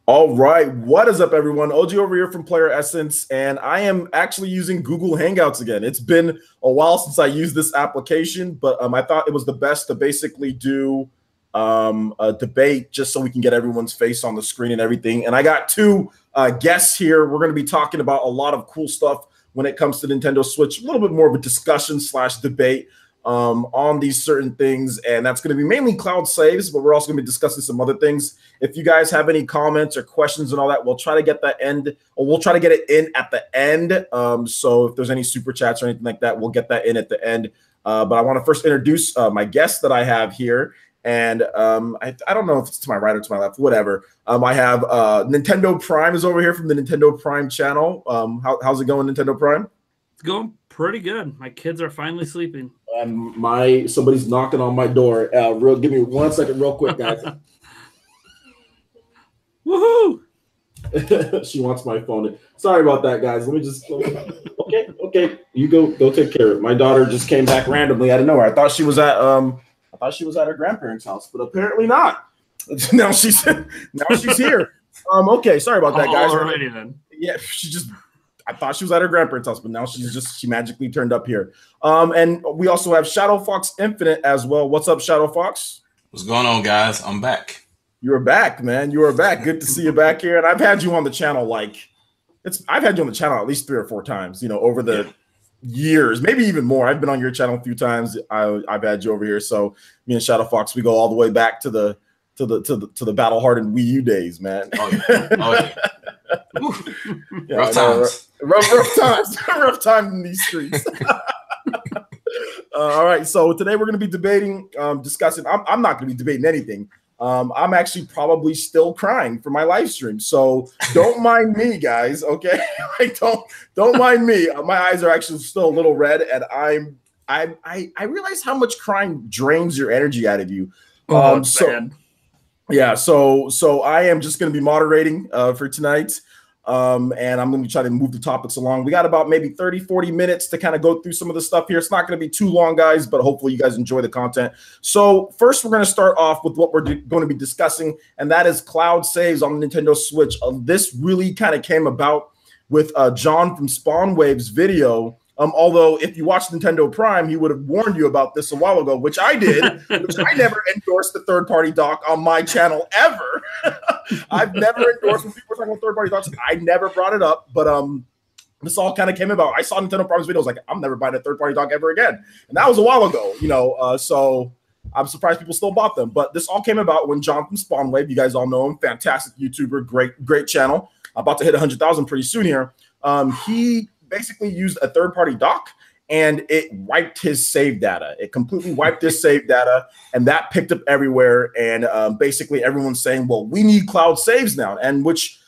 All right, what is up, everyone? OG over here from PlayerEssence, and I am actually using Google Hangouts again. It's been a while since I used this application, but I thought it was the best to basically do a debate just so we can get everyone's face on the screen and everything. And I got two guests here. We're going to be talking about a lot of cool stuff when it comes to Nintendo Switch, a little bit more of a discussion / debate on these certain things, and that's going to be mainly cloud saves, but we're also going to be discussing some other things. If you guys have any comments or questions and all that, we'll try to get that we'll try to get it in at the end. So if there's any super chats or anything like that, we'll get that in at the end. But I want to first introduce my guest that I have here, and I don't know if it's to my right or to my left, whatever. I have Nintendo Prime is over here from the Nintendo Prime channel. How's it going, Nintendo Prime? It's going pretty good. My kids are finally sleeping. And somebody's knocking on my door. Give me 1 second, real quick, guys. Woohoo! She wants my phone. Sorry about that, guys. Let me just. Okay. You go take care of it. My daughter just came back randomly out of nowhere. I thought she was at her grandparents' house, but apparently not. Now she's here. Okay. Sorry about that, guys. Alrighty then. Yeah, I thought she was at her grandparents' house, but now she magically turned up here. And we also have Shadow Fox Infinite as well. What's up, Shadow Fox? What's going on, guys? I'm back. You are back, man. You are back. Good to see you back here. And I've had you on the channel I've had you on the channel at least 3 or 4 times, over the years, maybe even more. I've been on your channel a few times. I've had you over here. So me and Shadow Fox, we go all the way back to the battle hardened Wii U days, man. Oh yeah. Yeah, rough times. Rough times. Rough times in these streets. All right. So today we're going to be debating, discussing. I'm not going to be debating anything. I'm actually probably still crying for my live stream, so don't mind me, guys. Okay, don't mind me. My eyes are actually still a little red, and I realize how much crying drains your energy out of you. Bad. Yeah, so I am just going to be moderating for tonight. And I'm going to be trying to move the topics along. We got about maybe 30-40 minutes to kind of go through some of the stuff here. It's not going to be too long, guys, but hopefully you guys enjoy the content. So first, we're going to start off with what we're going to be discussing, and that is cloud saves on the Nintendo Switch. This really kind of came about with John from Spawnwave's video. Although if you watch Nintendo Prime, he would have warned you about this a while ago, which I did, which I never endorsed the third-party dock on my channel ever. I've never endorsed when people were talking about third-party docks. I never brought it up, but this all kind of came about. I saw Nintendo Prime's videos like, I'm never buying a third-party dock ever again. And that was a while ago, so I'm surprised people still bought them. But this all came about when John from Spawnwave, you guys all know him, fantastic YouTuber, great channel, about to hit 100,000 pretty soon here. He basically used a third-party dock, and it wiped his save data. It completely wiped his save data, and that picked up everywhere. And basically everyone's saying, well, we need cloud saves now. And which,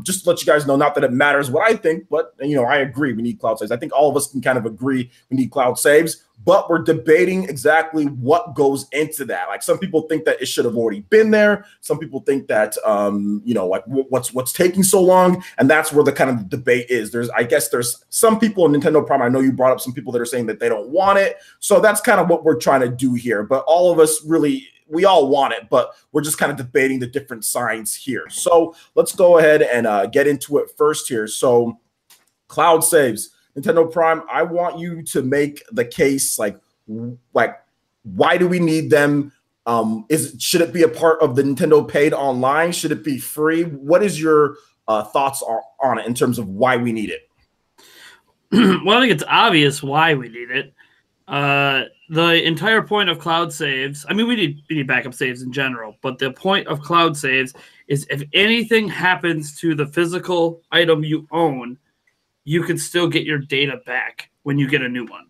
just to let you guys know, not that it matters what I think, but I agree we need cloud saves. I think all of us can kind of agree we need cloud saves, but we're debating exactly what goes into that. Like, some people think that it should have already been there. Some people think that, like what's taking so long, and that's where the kind of debate is. I guess there's some people in Nintendo Prime. I know you brought up some people that are saying that they don't want it. So that's kind of what we're trying to do here. But all of us really, we all want it, but we're just kind of debating the different sides here. So let's go ahead and get into it first here. So cloud saves. Nintendo Prime, I want you to make the case, like why do we need them? Should it be a part of the Nintendo paid online? Should it be free? What is your thoughts on it in terms of why we need it? Well, I think it's obvious why we need it. The entire point of cloud saves, I mean, we need backup saves in general, but the point of cloud saves is if anything happens to the physical item you own, you can still get your data back when you get a new one.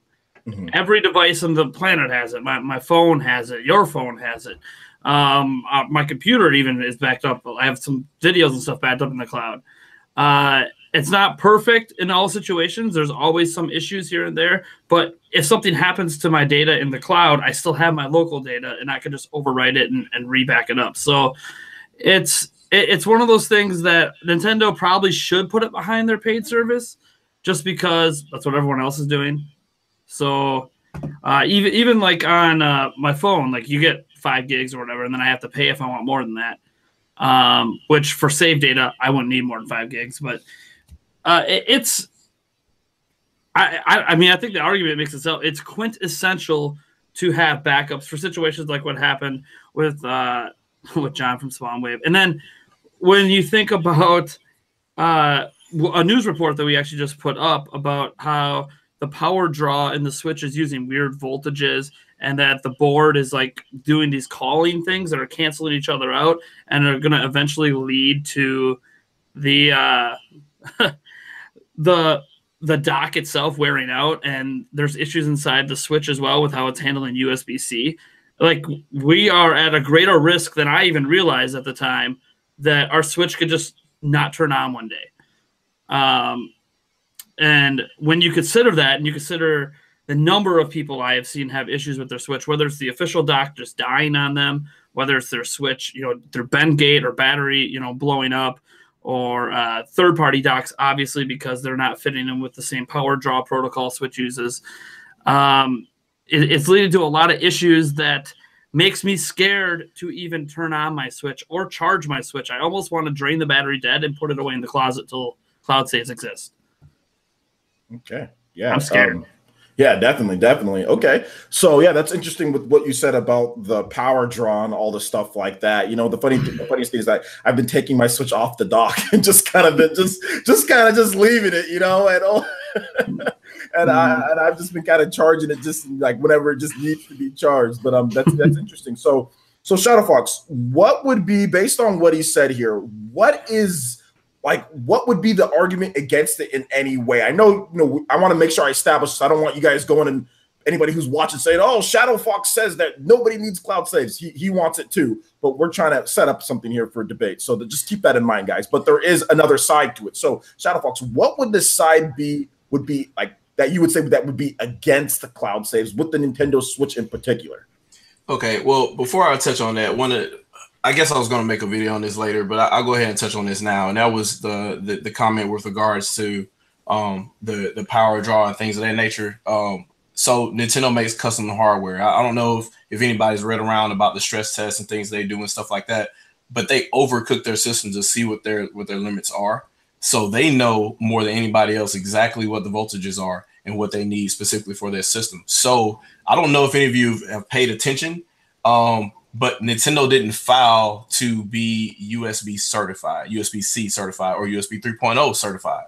Mm-hmm. Every device on the planet has it. My phone has it. Your phone has it. My computer even is backed up. I have some videos and stuff backed up in the cloud. It's not perfect in all situations. There's always some issues here and there. But if something happens to my data in the cloud, I still have my local data, and I can just overwrite it and re-back it up. So it's one of those things that Nintendo probably should put it behind their paid service, just because that's what everyone else is doing. So even like on my phone, like you get 5 gigs or whatever, and then I have to pay if I want more than that. which for save data, I wouldn't need more than 5 gigs. But it's, I mean, I think the argument makes itself. It's quintessential to have backups for situations like what happened with John from Spawnwave. And then when you think about a news report that we actually just put up about how the power draw in the Switch is using weird voltages, and that the board is like doing these calling things that are canceling each other out and are going to eventually lead to the the dock itself wearing out, and there's issues inside the Switch as well with how it's handling USB-C. Like, we are at a greater risk than I even realized at the time that our Switch could just not turn on one day. And when you consider that, and you consider the number of people I have seen have issues with their Switch, whether it's the official dock just dying on them, whether it's their Switch, their bend gate or battery, blowing up, or third-party docks, obviously, because they're not fitting in with the same power draw protocol Switch uses. It's leading to a lot of issues that makes me scared to even turn on my Switch or charge my Switch. I almost want to drain the battery dead and put it away in the closet till cloud saves exist. Okay. Yeah. I'm scared. Yeah, definitely. Okay. So yeah, that's interesting with what you said about the power draw and all the stuff like that. The funniest thing is that I've been taking my Switch off the dock and just kind of been just leaving it, and all, and I've just been kind of charging it just like whenever it just needs to be charged. But that's interesting. So Shadow Fox, what would be, based on what he said here, what would be the argument against it in any way? I know, I want to make sure I establish this. I don't want you guys going and anybody who's watching saying, oh, Shadow Fox says that nobody needs cloud saves. He wants it too, but we're trying to set up something here for debate. So just keep that in mind, guys. But there is another side to it. So Shadow Fox, what would the side would be like that you would say that would be against the cloud saves with the Nintendo Switch in particular? Okay, well, before I touch on that, I guess I was going to make a video on this later, but I'll go ahead and touch on this now. And that was the comment with regards to the power draw and things of that nature. So Nintendo makes custom hardware. I don't know if anybody's read around about the stress tests and things they do and stuff like that, but they overcook their systems to see what their limits are. So they know more than anybody else exactly what the voltages are and what they need specifically for their system. So I don't know if any of you have paid attention, but Nintendo didn't file to be USB certified, USB-C certified, or USB 3.0 certified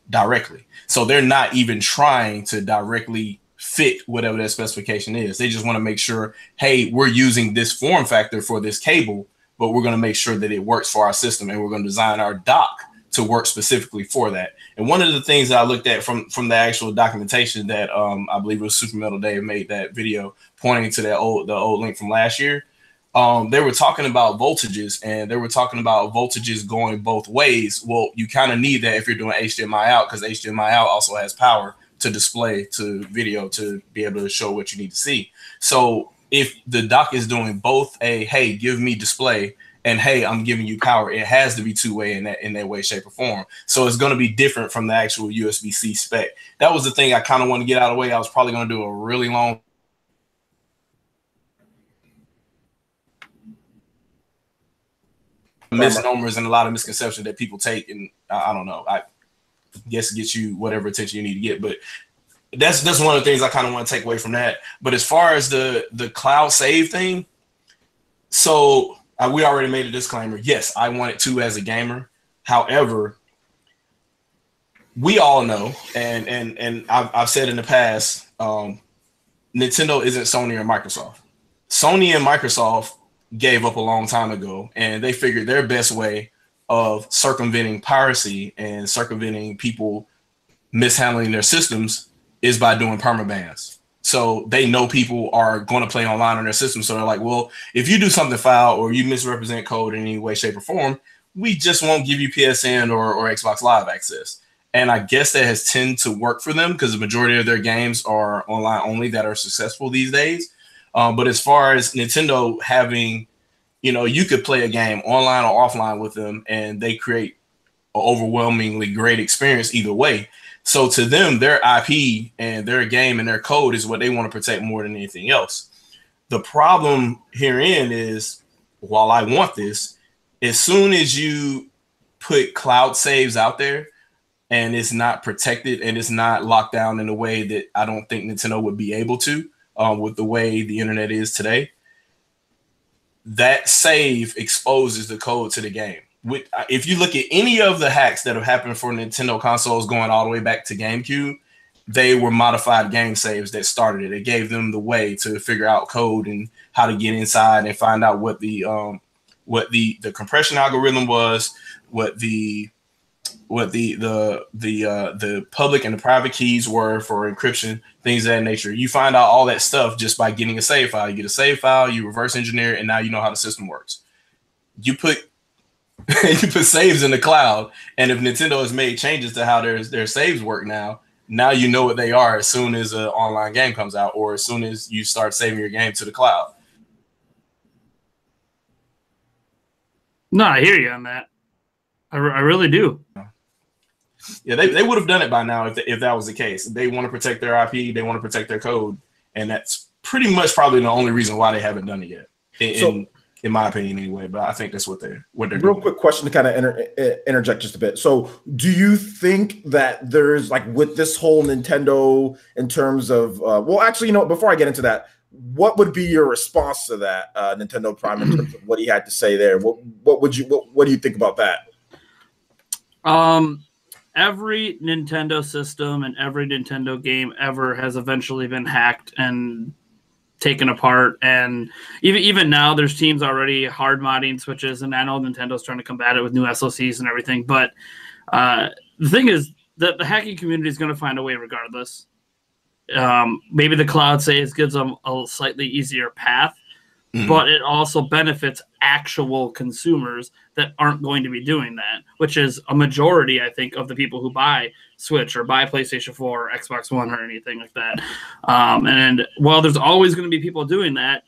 directly. So they're not even trying to directly fit whatever that specification is. They just want to make sure, hey, we're using this form factor for this cable, but we're going to make sure that it works for our system, and we're going to design our dock to work specifically for that. And one of the things that I looked at from the actual documentation that I believe it was Super Metal Dave made that video pointing to the old link from last year. They were talking about voltages, and they were talking about voltages going both ways. Well, you kind of need that if you're doing HDMI out, because HDMI out also has power to display to video to be able to show what you need to see. So if the dock is doing both a, hey, give me display, and hey, I'm giving you power, it has to be two-way in that way, shape, or form. So it's going to be different from the actual USB-C spec. That was the thing I kind of want to get out of the way. I was probably going to do a really long misnomers and a lot of misconceptions that people take, and I don't know, I guess get you whatever attention you need to get. But that's one of the things I kind of want to take away from that. But as far as the cloud save thing, so we already made a disclaimer. Yes, I want it to as a gamer. However, we all know, and I've said in the past, Nintendo isn't Sony or Microsoft. Sony and Microsoft gave up a long time ago, and they figured their best way of circumventing piracy and circumventing people mishandling their systems is by doing permabans. So they know people are going to play online on their system. So they're like, well, if you do something foul or you misrepresent code in any way, shape, or form, we just won't give you PSN or Xbox Live access. And I guess that has tended to work for them because the majority of their games are online only that are successful these days. But as far as Nintendo having, you could play a game online or offline with them, and they create an overwhelmingly great experience either way. So to them, their IP and their game and their code is what they want to protect more than anything else. The problem herein is, while I want this, as soon as you put cloud saves out there and it's not protected and it's not locked down in a way that I don't think Nintendo would be able to, with the way the internet is today, that save exposes the code to the game. If you look at any of the hacks that have happened for Nintendo consoles going all the way back to GameCube, they were modified game saves that started it. It gave them the way to figure out code and how to get inside and find out what the compression algorithm was, what the public and the private keys were for encryption, things of that nature. You find out all that stuff just by getting a save file. You get a save file, you reverse engineer it, and now you know how the system works. You put you put saves in the cloud, and if Nintendo has made changes to how their saves work now you know what they are as soon as an online game comes out, or as soon as you start saving your game to the cloud. No, I hear you on that. I really do. Yeah, they would have done it by now if that was the case. They want to protect their IP, they want to protect their code, and that's pretty much probably the only reason why they haven't done it yet. In my opinion, anyway. But I think that's what they're doing. Real quick question to kind of interject just a bit. So, do you think that there's like with this whole Nintendo in terms of well, actually, you know, before I get into that, what would be your response to that Nintendo Prime in terms of what he had to say there? What do you think about that? Every Nintendo system and every Nintendo game ever has eventually been hacked and taken apart, and even now there's teams already hard modding Switches, and I know Nintendo's trying to combat it with new SoCs and everything, but the thing is that the hacking community is going to find a way regardless. Maybe the cloud saves gives them a slightly easier path, but it also benefits actual consumers that aren't going to be doing that, which is a majority, I think, of the people who buy Switch or buy PlayStation 4 or Xbox One or anything like that. And while there's always going to be people doing that,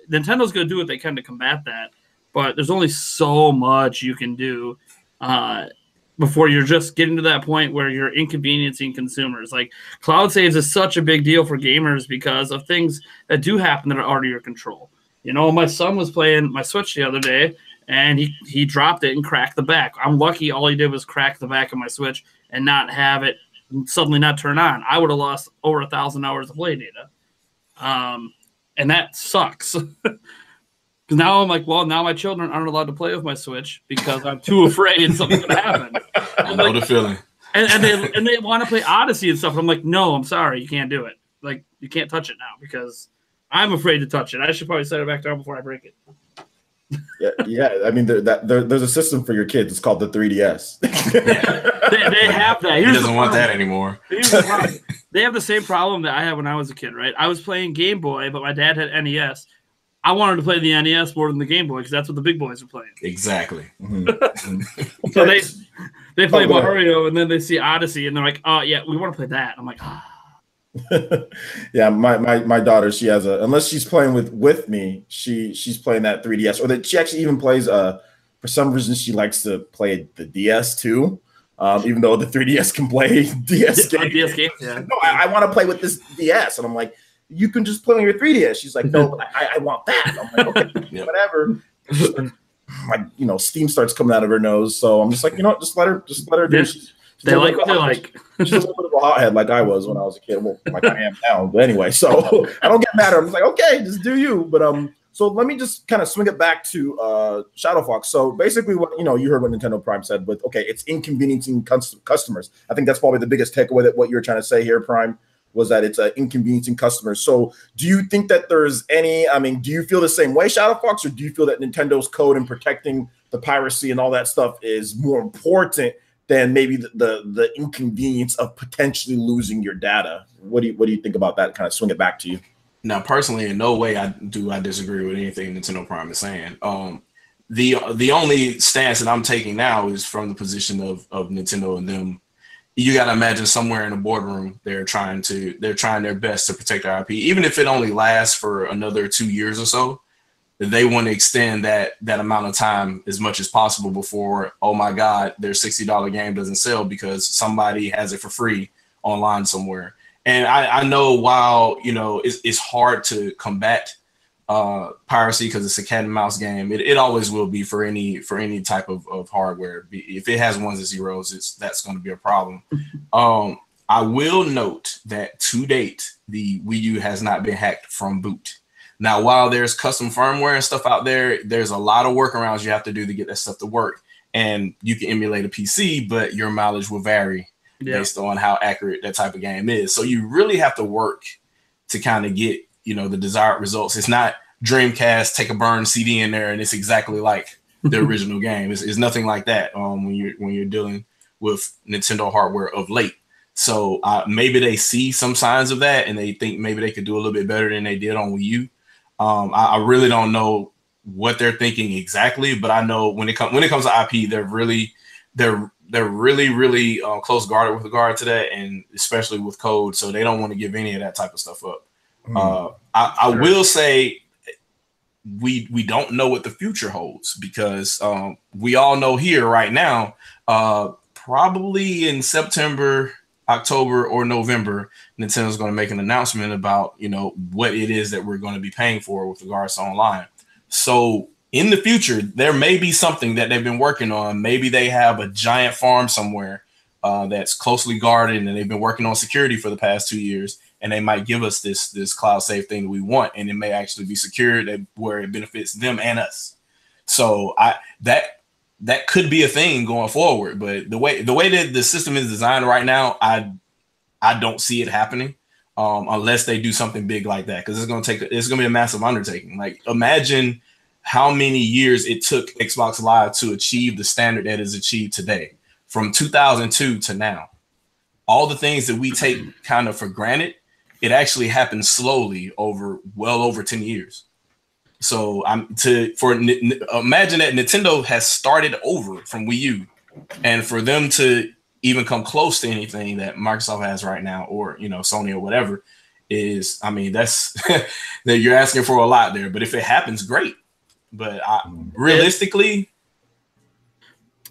Nintendo's going to do what they can to combat that, but there's only so much you can do before you're just getting to that point where you're inconveniencing consumers. Like, cloud saves is such a big deal for gamers because of things that do happen that are out of your control. You know, my son was playing my Switch the other day, and he dropped it and cracked the back. I'm lucky all he did was crack the back of my Switch and not have it suddenly not turn on. I would have lost over 1,000 hours of play data. And that sucks. Because now I'm like, well, now my children aren't allowed to play with my Switch because I'm too afraid something's going to happen. I know the feeling. And they want to play Odyssey and stuff. And I'm like, no, I'm sorry. You can't do it. Like, you can't touch it now because I'm afraid to touch it. I should probably set it back down before I break it. Yeah. I mean, there's a system for your kids. It's called the 3DS. They have that. He doesn't want that anymore. They have the same problem that I had when I was a kid, right? I was playing Game Boy, but my dad had NES. I wanted to play the NES more than the Game Boy because that's what the big boys are playing. Exactly. So they play Mario and then they see Odyssey and they're like, oh, yeah, we want to play that. I'm like, ah. Yeah, my daughter, she has unless she's playing with me, she's playing that 3DS, or that she actually even plays for some reason she likes to play the DS too, even though the 3DS can play DS games. Yeah. No, I want to play with this DS, and I'm like, you can just play on your 3DS. She's like, no, but I want that. I'm like, okay, whatever. Like, Steam starts coming out of her nose, so I'm just like, just let her do it. They like what they like. She's a little bit of a hothead like I was when I was a kid. Well, like I am now. But anyway, so I don't get mad at her. I'm just like, okay, just do you. But so let me just kind of swing it back to Shadow Fox. So basically what, you heard what Nintendo Prime said, but okay, it's inconveniencing customers. I think that's probably the biggest takeaway that what you're trying to say here, Prime, was that it's inconveniencing customers. So do you think that there's do you feel the same way, Shadow Fox, or do you feel that Nintendo's code and protecting the piracy and all that stuff is more important than maybe the inconvenience of potentially losing your data? What do you think about that? Kind of swing it back to you. Now, personally, in no way I disagree with anything Nintendo Prime is saying. The only stance that I'm taking now is from the position of Nintendo and them. You got to imagine somewhere in a boardroom they're trying their best to protect their IP, even if it only lasts for another 2 years or so. They want to extend that amount of time as much as possible before, oh my God, their $60 game doesn't sell because somebody has it for free online somewhere. And I know while, it's hard to combat piracy because it's a cat and mouse game. It always will be for any type of hardware. If it has ones and zeros, that's going to be a problem. I will note that to date, the Wii U has not been hacked from boot. Now, while there's custom firmware and stuff out there, there's a lot of workarounds you have to do to get that stuff to work. And you can emulate a PC, but your mileage will vary based on how accurate that type of game is. So you really have to work to kind of get, the desired results. It's not Dreamcast, take a burn CD in there, and it's exactly like the original game. It's nothing like that when you're dealing with Nintendo hardware of late. So maybe they see some signs of that, and they think maybe they could do a little bit better than they did on Wii U. I really don't know what they're thinking exactly, but I know when it comes to IP, they're really close guarded with regard to that, and especially with code. So they don't want to give any of that type of stuff up. I will say we don't know what the future holds, because we all know here right now, probably in September, October, or November, Nintendo's going to make an announcement about, what it is that we're going to be paying for with regards to online. So in the future, there may be something that they've been working on. Maybe they have a giant farm somewhere that's closely guarded, and they've been working on security for the past 2 years. And they might give us this cloud safe thing that we want, and it may actually be secured where it benefits them and us. So that could be a thing going forward. But the way that the system is designed right now, I don't see it happening unless they do something big like that, because it's going to be a massive undertaking. Like, imagine how many years it took Xbox Live to achieve the standard that is achieved today, from 2002 to now. All the things that we take kind of for granted, it actually happened slowly well over 10 years. So imagine that Nintendo has started over from Wii U, and for them to even come close to anything that Microsoft has right now, or Sony or whatever, that's that you're asking for a lot there. But if it happens, great. But realistically,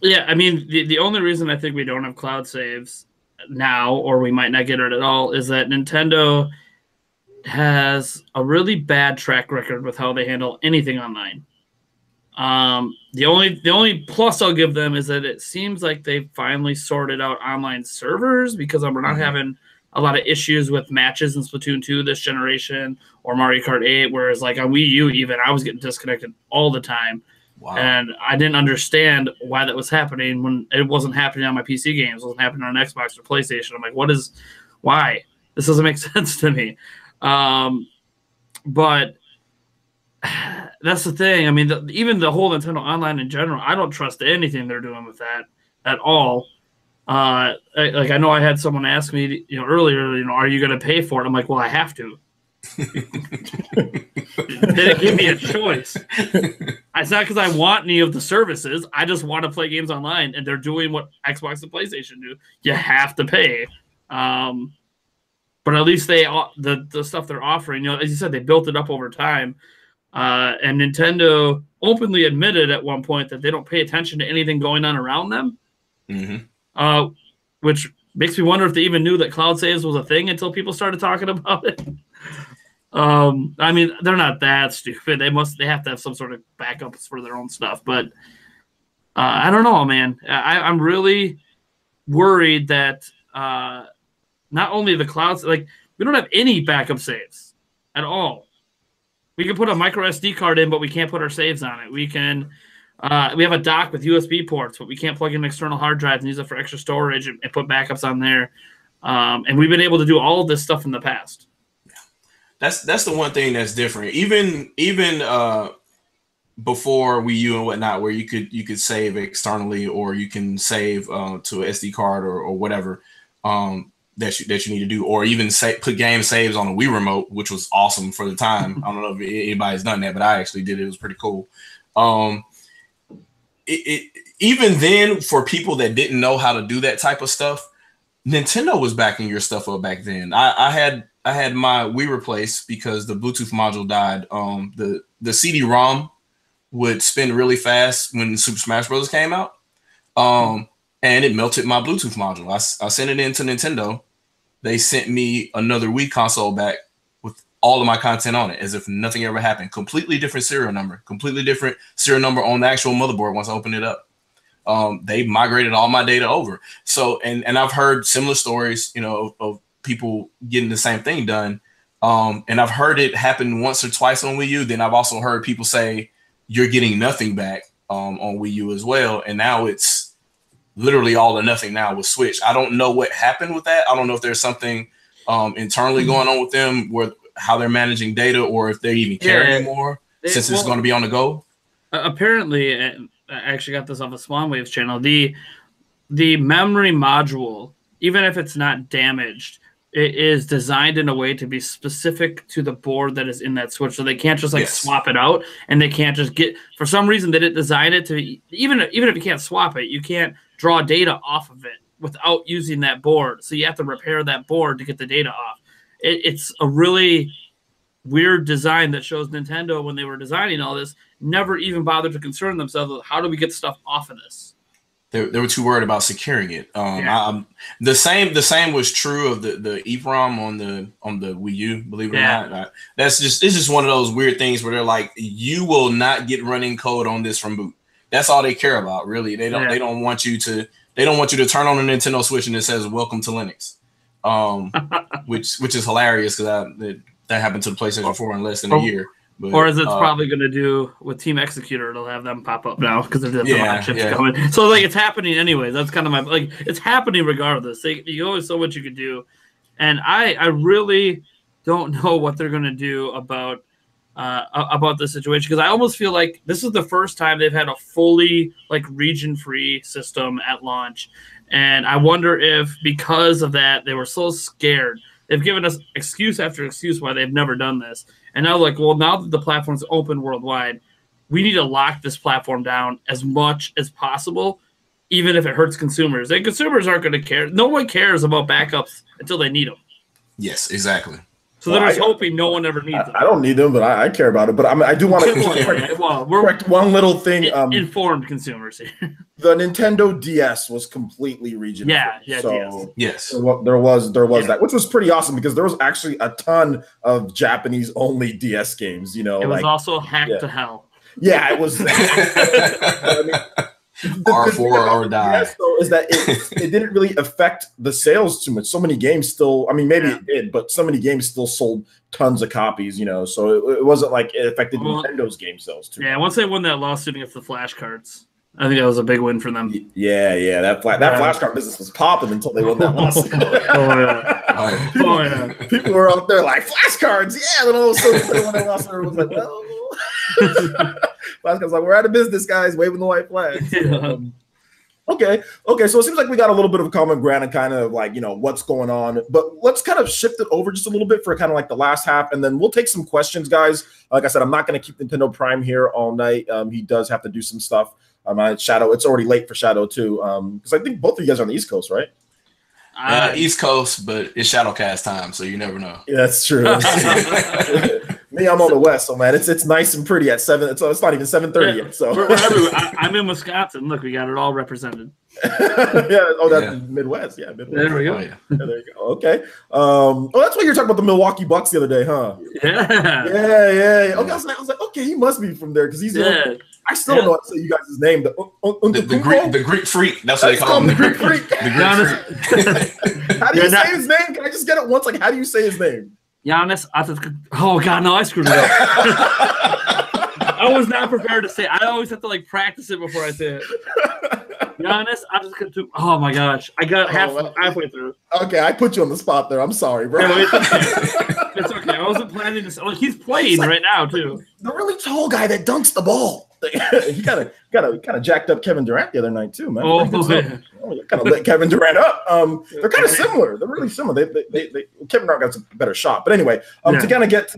yeah, the only reason I think we don't have cloud saves now, or we might not get it at all, is that Nintendo has a really bad track record with how they handle anything online. The only plus I'll give them is that it seems like they finally sorted out online servers, because we're not having a lot of issues with matches in Splatoon 2 this generation, or Mario Kart 8, whereas like on Wii U even, I was getting disconnected all the time. Wow. And I didn't understand why that was happening when it wasn't happening on my PC games. It wasn't happening on Xbox or PlayStation. I'm like, why? This doesn't make sense to me. But that's the thing. Even the whole Nintendo Online in general, I don't trust anything they're doing with that at all. I know I had someone ask me, earlier, are you going to pay for it? I'm like, well, I have to. They didn't give me a choice. It's not because I want any of the services. I just want to play games online, and they're doing what Xbox and PlayStation do. You have to pay. But at least the stuff they're offering, as you said, they built it up over time. And Nintendo openly admitted at one point that they don't pay attention to anything going on around them. Mm-hmm. Which makes me wonder if they even knew that cloud saves was a thing until people started talking about it. They're not that stupid. They have to have some sort of backups for their own stuff. But I don't know, man. I'm really worried that not only the clouds, like, we don't have any backup saves at all. We can put a micro SD card in, but we can't put our saves on it. We can, we have a dock with USB ports, but we can't plug in external hard drives and use it for extra storage and put backups on there. And we've been able to do all of this stuff in the past. That's the one thing that's different. Even before Wii U and whatnot, where you could save externally, or you can save to an SD card or whatever that you need to do, or even put game saves on a Wii remote, which was awesome for the time. I don't know if anybody's done that, but I actually did it. It was pretty cool. Even then, for people that didn't know how to do that type of stuff, Nintendo was backing your stuff up back then. I had my Wii replaced because the Bluetooth module died. The CD-ROM would spin really fast when Super Smash Bros. Came out, and it melted my Bluetooth module. I sent it in to Nintendo. They sent me another Wii console back with all of my content on it as if nothing ever happened. Completely different serial number on the actual motherboard once I opened it up. They migrated all my data over. So, and I've heard similar stories, you know, of people getting the same thing done. And I've heard it happen once or twice on Wii U. Then I've also heard people say you're getting nothing back on Wii U as well. And now it's literally all or nothing now with Switch. I don't know what happened with that. I don't know if there's something internally going on with them, where how they're managing data, or if they even care anymore since it's going to be on the go. Apparently, I actually got this off of Swan Wave's channel. The memory module, even if it's not damaged, it is designed in a way to be specific to the board that is in that Switch. So they can't just swap it out, and they can't just get, for some reason they didn't design it to, even if you can't swap it, you can't draw data off of it without using that board. So you have to repair that board to get the data off. It's a really weird design that shows Nintendo, when they were designing all this, never even bothered to concern themselves with how do we get stuff off of this. They were too worried about securing it. The same was true of the EEPROM on the Wii U. Believe it or not, it's just one of those weird things where they're like, you will not get running code on this from boot. That's all they care about, really. They don't want you to turn on a Nintendo Switch and it says "Welcome to Linux," which is hilarious because that happened to the PlayStation 4 in less than a year. But, or as it's probably going to do with Team Executor, it'll have them pop up now because there's a lot of chips coming. So like it's happening anyways. That's kind of my it's happening regardless. You always so much you could do, and I really don't know what they're going to do about the situation, because I almost feel like this is the first time they've had a fully region-free system at launch, and I wonder if because of that they were so scared. They've given us excuse after excuse why they've never done this. And now, now that the platform's open worldwide, we need to lock this platform down as much as possible, even if it hurts consumers. And consumers aren't going to care. No one cares about backups until they need them. Yes, exactly. So they're just hoping no one ever needs them. I don't need them, but I care about it. But I do want to correct one little thing. Informed consumers here. The Nintendo DS was completely region. DS. Yes. There was that, which was pretty awesome because there was actually a ton of Japanese only DS games. You know, it was also hacked to hell. Yeah, it was. R4 or die. Though, is that it didn't really affect the sales too much. So many games still, maybe it did, but so many games still sold tons of copies, so it wasn't like it affected Nintendo's game sales too much. Once they won that lawsuit against the flashcards, I think that was a big win for them. Yeah, that flashcard business was popping until they won that lawsuit. People were out there like, flashcards, then all of a sudden when they lost, everyone was like, well. Flashcards like, we're out of business, guys, waving the white flag. Okay, so it seems like we got a little bit of a common ground and kind of what's going on, but let's kind of shift it over just a little bit for kind of the last half, and then we'll take some questions, guys. Like I said, I'm not going to keep Nintendo Prime here all night. He does have to do some stuff. Shadow, it's already late for Shadow too, because I think both of you guys are on the East Coast, right? East Coast, but it's Shadowcast time, so you never know. Yeah, that's true. Me, I'm on the West, so man, it's nice and pretty at 7. It's not even 7:30 yet. So we're everywhere. I'm in Wisconsin. Look, we got it all represented. That's Midwest. Yeah, Midwest. There we go. There you go. Okay. That's why you were talking about the Milwaukee Bucks the other day, huh? Yeah. Okay, I was like, okay, he must be from there because he's. I still don't know how to say you guys' name. The Greek freak. That's what they call him. The Greek freak. How do you say his name? Can I just get it once? How do you say his name? Giannis. Oh God, no! I screwed it up. I was not prepared to say it. I always have to practice it before I say it. Giannis. Oh my gosh, I got halfway through. Okay, I put you on the spot there. I'm sorry, bro. It's okay. I wasn't planning to say. He's playing right now too. The really tall guy that dunks the ball. He kind of jacked up Kevin Durant the other night too, man. Kind of lit Kevin Durant up. They're kind of similar. They're really similar. They Kevin Durant got a better shot, but anyway, to kind of get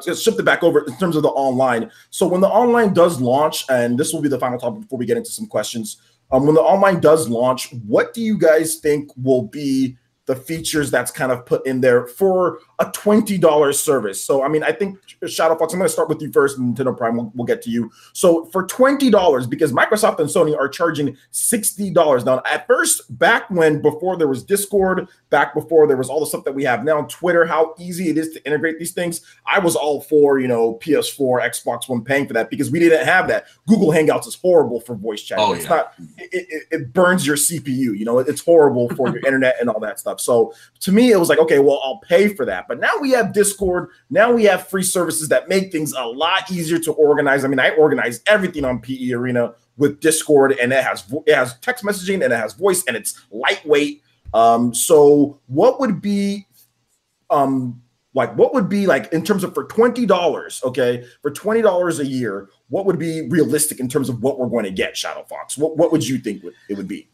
just shift it back over in terms of the online. So when the online does launch, and this will be the final topic before we get into some questions. When the online does launch, what do you guys think will be the features that's kind of put in there for a $20 service. So, I mean, I think, Shadow Fox, I'm going to start with you first, and Nintendo Prime, we'll get to you. So, for $20, because Microsoft and Sony are charging $60. Now, at first, before there was Discord, back before there was all the stuff that we have now, Twitter, how easy it is to integrate these things, I was all for, PS4, Xbox One paying for that, because we didn't have that. Google Hangouts is horrible for voice chat. Oh, it's not, it burns your CPU, it's horrible for your internet and all that stuff. So to me, it was like, okay, well, I'll pay for that. But now we have Discord. Now we have free services that make things a lot easier to organize. I mean, I organize everything on PE Arena with Discord, and it has text messaging, and it has voice, and it's lightweight. So what would be like in terms of for $20, okay, for $20 a year, what would be realistic in terms of what we're going to get, Shadow Fox? What would you think it would be?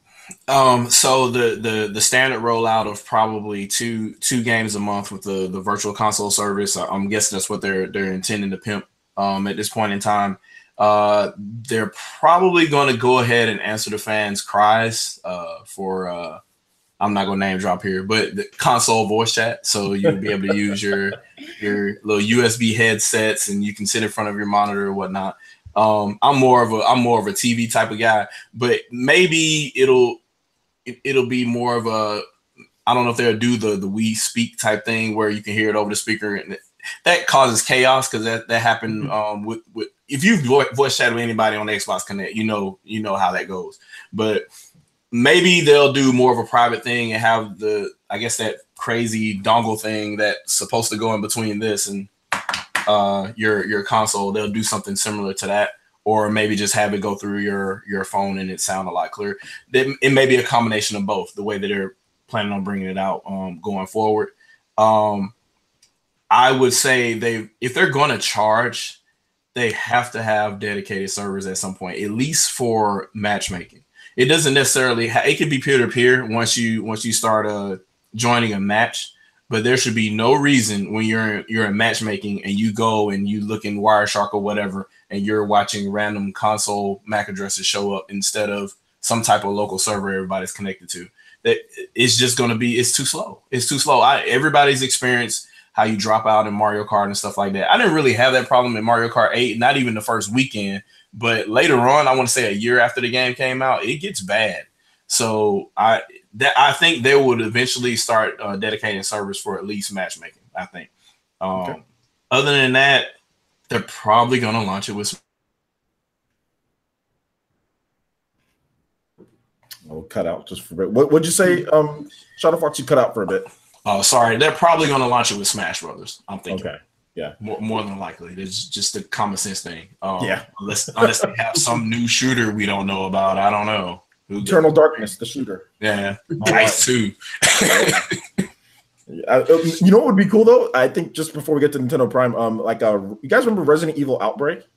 So the standard rollout of probably two games a month with the virtual console service, I'm guessing that's what they're intending to pimp at this point in time. They're probably going to go ahead and answer the fans' cries for I'm not going to name drop here, but the console voice chat. So you'll be able to use your little USB headsets, and you can sit in front of your monitor or whatnot. I'm more of a TV type of guy, but maybe it'll be more of a, I don't know if they'll do the We Speak type thing where you can hear it over the speaker, and that causes chaos, because that happened with if you voice chat with anybody on Xbox Connect, you know how that goes. But maybe they'll do more of a private thing and have that crazy dongle thing that's supposed to go in between this and your console. They'll do something similar to that, or maybe just have it go through your phone and it sound a lot clearer. It may be a combination of both, the way that they're planning on bringing it out going forward. I would say if they're going to charge, they have to have dedicated servers at some point, at least for matchmaking. It doesn't necessarily it could be peer-to-peer once you start joining a match, but there should be no reason when you're in matchmaking and you go and you look in Wireshark or whatever, and you're watching random console MAC addresses show up instead of some type of local server everybody's connected to. That it's just going to be, it's too slow. It's too slow. Everybody's experienced how you drop out in Mario Kart and stuff like that. I didn't really have that problem in Mario Kart 8, not even the first weekend, but later on, I want to say a year after the game came out, it gets bad. So I think they would eventually start dedicating servers for at least matchmaking, I think. Okay. Other than that, they're probably going to launch it with. I'll cut out just for a bit. What'd you say, Shadow Fox? You cut out for a bit. Oh, sorry. They're probably going to launch it with Smash Brothers, I'm thinking. Okay. Yeah. More than likely. It's just a common sense thing. Yeah. Unless they have some new shooter we don't know about. I don't know. Eternal Darkness, the shooter. Yeah. Dice 2. You know what would be cool, though? I think just before we get to Nintendo Prime, you guys remember Resident Evil Outbreak?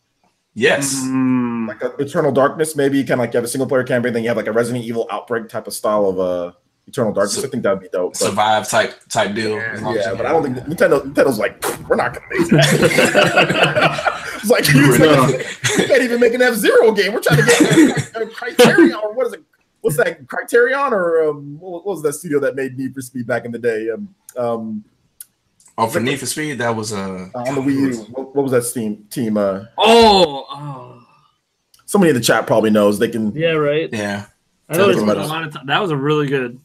Yes. Like Eternal Darkness, maybe kind of like you have a single player campaign, then you have like a Resident Evil Outbreak type of style of Eternal Darkness. I think that'd be dope. Survive type deal. Yeah, but I don't think Nintendo's like, we're not gonna make that. It's like you can't even make an F-Zero game. We're trying to get a Criterion, or what is it? What's that? Criterion, or what was that studio that made Need for Speed back in the day? For Need for Speed, that was on the Wii U. What was that team? Somebody in the chat probably knows. They can. Yeah, right. Yeah. I know that was a really good.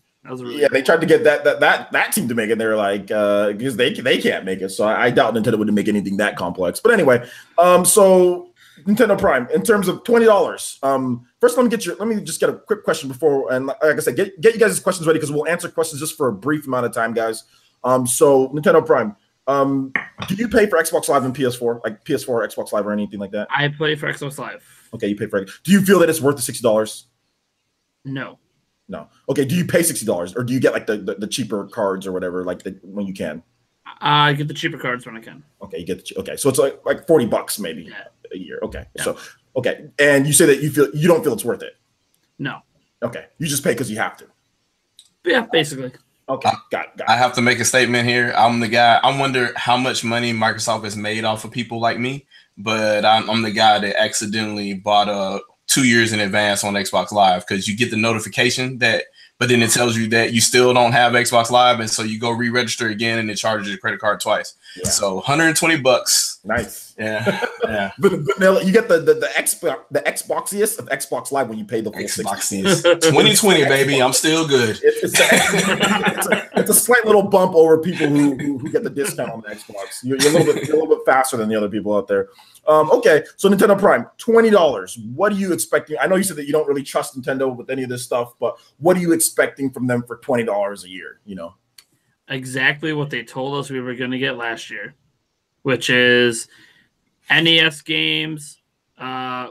They tried to get that team to make it. They're like, because they can't make it. So I doubt Nintendo wouldn't make anything that complex. But anyway, so Nintendo Prime in terms of $20. First, let me just get a quick question before, and like I said, get you guys' questions ready because we'll answer questions just for a brief amount of time, guys. So Nintendo Prime, do you pay for Xbox Live and PS4, like PS4 or Xbox Live or anything like that? I pay for Xbox Live. Okay, you pay for it. Do you feel that it's worth the $60? No. Okay. Do you pay $60 or do you get like the cheaper cards or whatever, like when you can? I get the cheaper cards when I can. Okay, you get so it's like $40 maybe a year. Okay, so okay, and you say that you don't feel it's worth it. No. Okay, you just pay because you have to. Yeah, basically. Okay, got it. I have to make a statement here. I'm the guy. I wonder how much money Microsoft has made off of people like me, but I'm the guy that accidentally bought 2 years in advance on Xbox Live because you get the notification that but then it tells you that you still don't have Xbox Live, and so you go re-register again, and it charges your credit card twice. Yeah. So $120. Nice. Yeah, yeah. But you get the Xboxiest of Xbox Live when you pay the full Xboxiest. 2020, baby. I'm still good. It's a slight little bump over people who get the discount on the Xbox. You're a little bit faster than the other people out there. Okay, so Nintendo Prime, $20. What are you expecting? I know you said that you don't really trust Nintendo with any of this stuff, but what are you expecting from them for $20 a year? You know, exactly what they told us we were going to get last year, which is NES games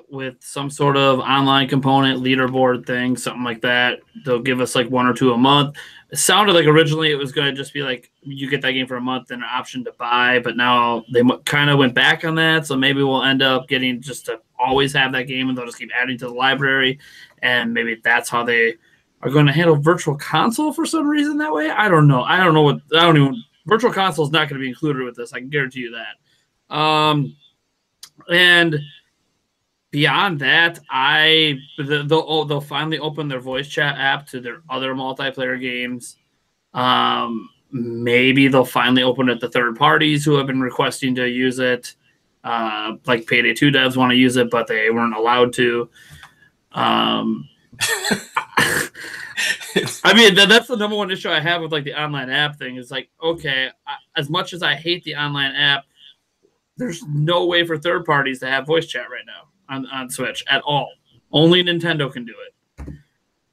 with some sort of online component, leaderboard thing, something like that. They'll give us like 1 or 2 a month. It sounded like originally it was going to just be like you get that game for a month and an option to buy, but now they kind of went back on that. So maybe we'll end up getting just to always have that game, and they'll just keep adding to the library. And maybe that's how they are going to handle Virtual Console for some reason that way. I don't know. Virtual Console is not going to be included with this. I can guarantee you that. And beyond that, they'll finally open their voice chat app to their other multiplayer games. Maybe they'll finally open it to third parties who have been requesting to use it. Like Payday 2 devs want to use it, but they weren't allowed to. I mean, that's the number one issue I have with like the online app thing. Is like, okay, as much as I hate the online app, there's no way for third parties to have voice chat right now on Switch at all. Only Nintendo can do it.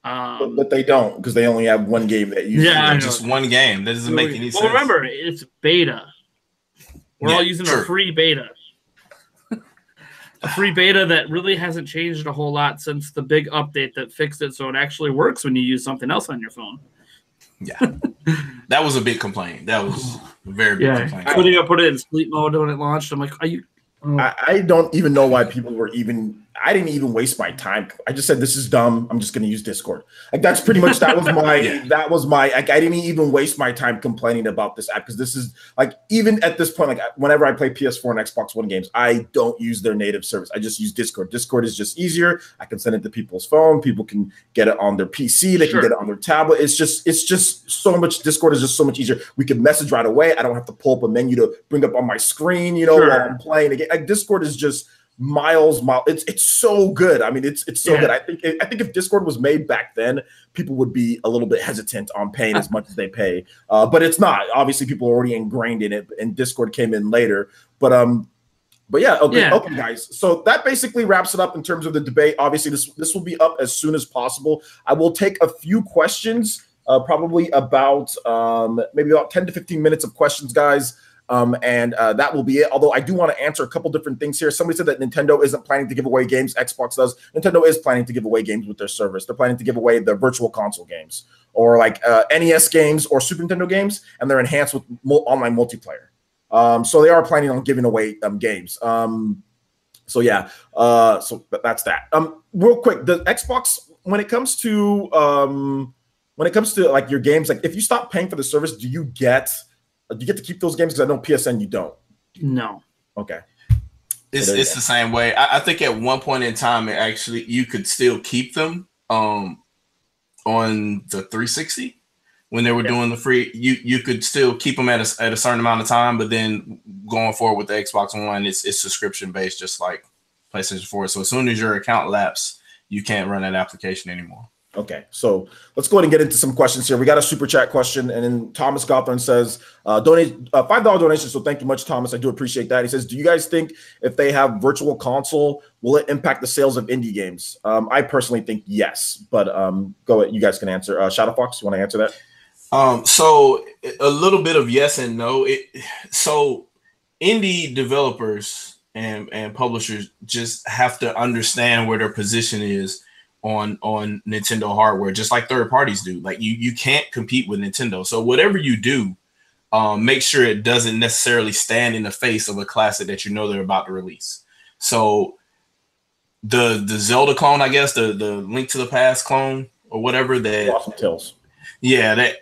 But they don't, because they only have one game that uses just one game. That doesn't make any sense. Well, remember, it's beta. We're all using a free beta. A free beta that really hasn't changed a whole lot since the big update that fixed it so it actually works when you use something else on your phone. Yeah. That was a big complaint. That was a very big complaint. I couldn't even put it in sleep mode when it launched. I'm like, are you... I don't even know why people were even. I didn't even waste my time. I just said this is dumb. I'm just going to use Discord. Like that's pretty much that was my. Like I didn't even waste my time complaining about this app because this is like even at this point, like whenever I play PS4 and Xbox One games, I don't use their native service. I just use Discord. Discord is just easier. I can send it to people's phone. People can get it on their PC. They can get it on their tablet. It's just so much. Discord is just so much easier. We can message right away. I don't have to pull up a menu to bring up on my screen. You know, while I'm playing again. Like Discord is just miles. It's so good. I mean, it's so good. I think if Discord was made back then, people would be a little bit hesitant on paying as much as they pay. But it's not. Obviously, people are already ingrained in it, and Discord came in later. But yeah, okay, guys. So that basically wraps it up in terms of the debate. Obviously, this will be up as soon as possible. I will take a few questions, probably about maybe about 10 to 15 minutes of questions, guys. And that will be it. Although I do want to answer a couple different things here. Somebody said that Nintendo isn't planning to give away games. Xbox does. Nintendo is planning to give away games with their service. They're planning to give away the virtual console games or like NES games or Super Nintendo games, and they're enhanced with online multiplayer. So they are planning on giving away games. So yeah. So that's that. Real quick, the Xbox when it comes to like your games, like if you stop paying for the service, do you get to keep those games? Because I know PSN you don't. No. Okay. It's the same way. I think at one point in time, you could still keep them on the 360 when they were doing the free. You could still keep them at a certain amount of time, but then going forward with the Xbox One, it's subscription based, just like PlayStation 4. So as soon as your account lapses, you can't run that application anymore. Okay, so let's go ahead and get into some questions here. We got a super chat question, and then Thomas Gothorn says, donate $5 donation. So thank you much, Thomas. I do appreciate that. He says, do you guys think if they have virtual console, will it impact the sales of indie games? I personally think yes, but go ahead. You guys can answer. Shadow Fox, you want to answer that? So a little bit of yes and no. So indie developers and publishers just have to understand where their position is on Nintendo hardware, just like third parties do. Like you can't compete with Nintendo. So whatever you do, make sure it doesn't necessarily stand in the face of a classic that you know they're about to release. So the Zelda clone, I guess, the Link to the Past clone or whatever that Awesome Tales. Yeah,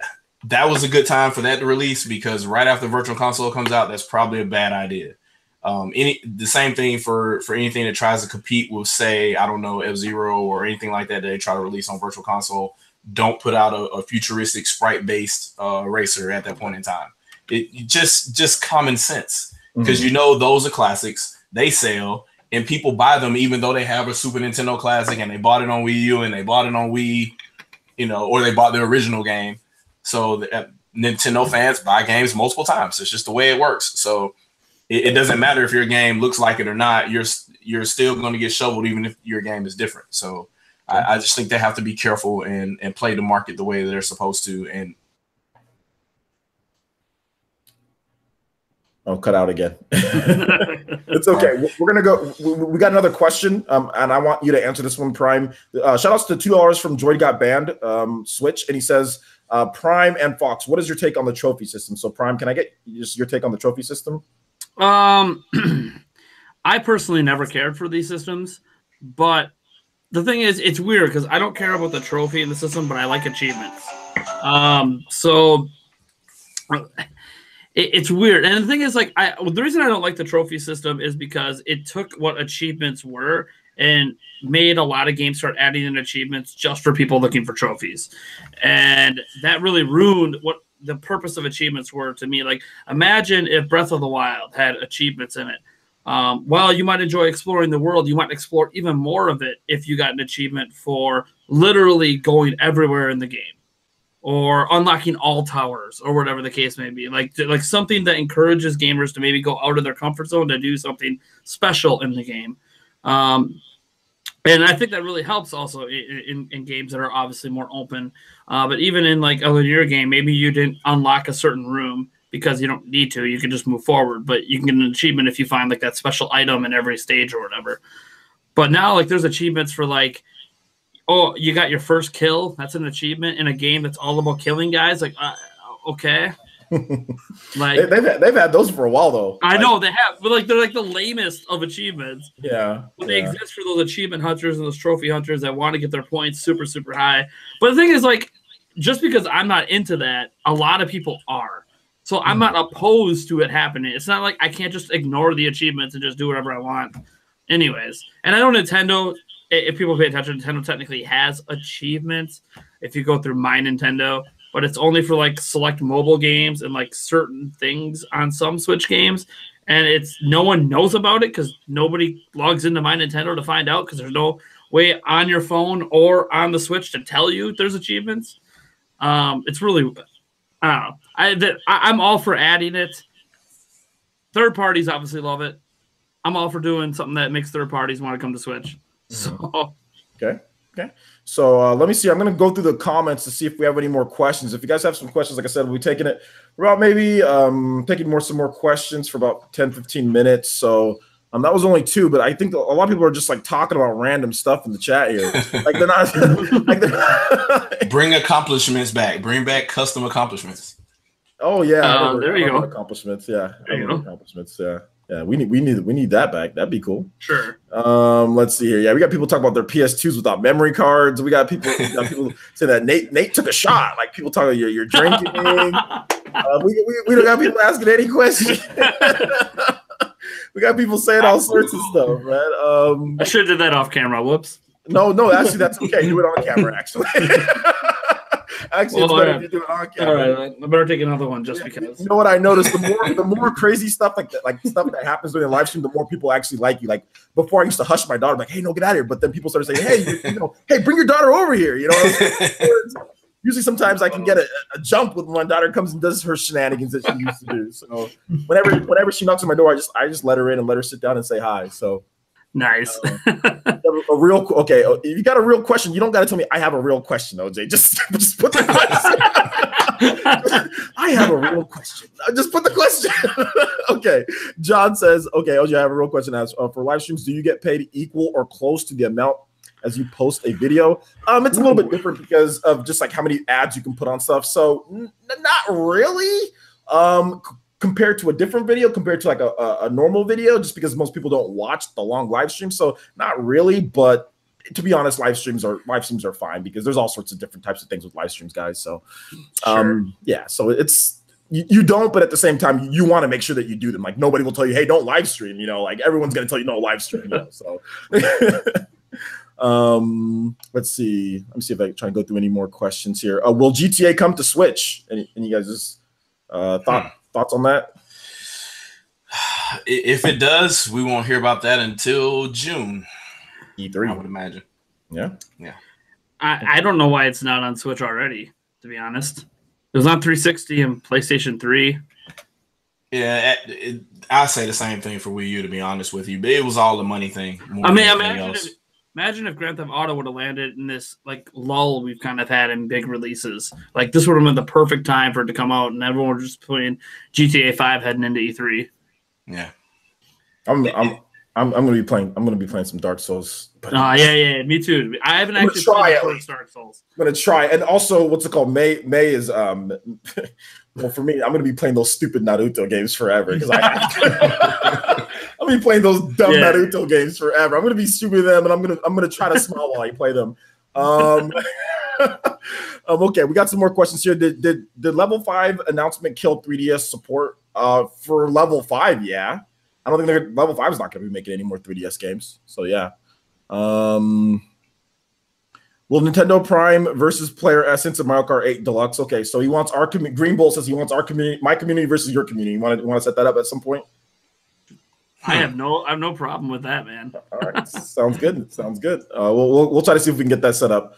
that was a good time for that to release, because right after Virtual Console comes out, that's probably a bad idea. The same thing for anything that tries to compete with, say, I don't know, F-Zero or anything like that they try to release on Virtual Console. don't put out a futuristic sprite-based racer at that point in time. It just common sense, because you know those are classics. They sell, and people buy them even though they have a Super Nintendo classic and they bought it on Wii U and they bought it on Wii, you know, or they bought the original game. So Nintendo fans buy games multiple times. It's just the way it works. So it doesn't matter if your game looks like it or not. You're still going to get shoveled even if your game is different. So I just think they have to be careful and play the market the way they're supposed to. And I'll cut out again. It's okay. We're gonna go. We got another question, and I want you to answer this one, Prime. Shout outs to $2 from Joy Got Banned Switch, and he says, Prime and Fox, what is your take on the trophy system? So, Prime, can I get just your take on the trophy system? I personally never cared for these systems, but the thing is, it's weird because I don't care about the trophy in the system, but I like achievements. So it's weird. And the thing is, like, the reason I don't like the trophy system is because it took what achievements were and made a lot of games start adding in achievements just for people looking for trophies. And that really ruined what the purpose of achievements were to me. Like, imagine if Breath of the Wild had achievements in it. While you might enjoy exploring the world, you might explore even more of it if you got an achievement for literally going everywhere in the game, or unlocking all towers, or whatever the case may be. Like something that encourages gamers to maybe go out of their comfort zone to do something special in the game. And I think that really helps also in games that are obviously more open. But even in like a linear game, maybe you didn't unlock a certain room because you don't need to. You can just move forward, but you can get an achievement if you find like that special item in every stage or whatever. But now, like, there's achievements for like, oh, you got your first kill. That's an achievement in a game that's all about killing guys. Like, okay. Like they've had those for a while though. I know they have, but like they're like the lamest of achievements. Yeah. But they exist for those achievement hunters and those trophy hunters that want to get their points super, super high. But the thing is, like, just because I'm not into that, a lot of people are. So I'm not opposed to it happening. It's not like I can't just ignore the achievements and just do whatever I want. Anyways, and I know Nintendo, if people pay attention, Nintendo technically has achievements if you go through My Nintendo, but it's only for like select mobile games and like certain things on some Switch games. And it's no one knows about it because nobody logs into My Nintendo to find out, because there's no way on your phone or on the Switch to tell you there's achievements. It's really, I don't know. I'm all for adding it. Third parties obviously love it. I'm all for doing something that makes third parties want to come to Switch. So okay. So let me see. I'm going to go through the comments to see if we have any more questions. If you guys have some questions, like I said, we'll be taking it about maybe taking some more questions for about 10-15 minutes. So that was only 2, but I think a lot of people are just like talking about random stuff in the chat here. Like they're not like bring accomplishments back. Bring back custom accomplishments. Oh yeah, there you go. Accomplishments, yeah. There you go. Accomplishments, yeah. Yeah, we need that back. That'd be cool. Sure. Let's see here. Yeah, we got people talking about their PS2s without memory cards. We got people say that Nate took a shot. Like people talking about you're drinking. We don't got people asking any questions. We got people saying all sorts of stuff, man. I should have did that off camera. Whoops. No, actually that's okay. Do it on camera, actually. Actually, it's better if you do it on camera. All right, I better take another one just because. You know what I noticed? The more crazy stuff like that, like stuff that happens during a live stream, the more people actually like you. Like before, I used to hush my daughter, like, "Hey, no, get out of here!" But then people started saying, "Hey, hey, bring your daughter over here." You know. Usually, sometimes I can get a jump when my daughter comes and does her shenanigans that she used to do. So whenever she knocks on my door, I just let her in and let her sit down and say hi. So. Nice. Okay. If you got a real question, you don't got to tell me I have a real question, OJ. Just put the question. I have a real question. Just put the question. Okay. John says, okay, OJ, I have a real question. As for live streams, do you get paid equal or close to the amount as you post a video? It's a little bit different because of just like how many ads you can put on stuff. So not really. Compared to a different video, compared to like a normal video, just because most people don't watch the long live stream. So not really, but to be honest, live streams are fine because there's all sorts of different types of things with live streams, guys. So yeah, so it's you don't, but at the same time, you want to make sure that you do them. Like nobody will tell you, hey, don't live stream, like everyone's gonna tell you no live stream, So Let's see. Let me see if I can try and go through any more questions here. Will GTA come to Switch? Any guys' thoughts on that? If it does, we won't hear about that until June. E3, I would imagine. Yeah. I don't know why it's not on Switch already, to be honest. It was on 360 and PlayStation 3. Yeah, I say the same thing for Wii U, to be honest with you. But it was all the money thing. I mean, imagine if Grand Theft Auto would have landed in this like lull we've kind of had in big releases. Like this would have been the perfect time for it to come out, and everyone was just playing GTA 5 heading into E3. Yeah, I'm gonna be playing. I'm gonna be playing some Dark Souls. Yeah, me too. I haven't actually played Dark Souls. I'm gonna try, and also what's it called? May is well, for me, I'm gonna be playing those stupid Naruto games forever because I'm gonna be playing those dumb Naruto games forever. I'm gonna be stupid them, and I'm gonna try to smile while I play them. Okay, we got some more questions here. Did Level 5 announcement kill 3DS support? For Level 5, yeah. I don't think Level 5 is not going to be making any more 3DS games. So yeah. Will Nintendo Prime versus PlayerEssence of Mario Kart 8 Deluxe? Okay, so he wants our community. Green Bull says he wants our community, my community versus your community. You want to set that up at some point? I have no problem with that, man. All right, sounds good. Sounds good. We'll try to see if we can get that set up.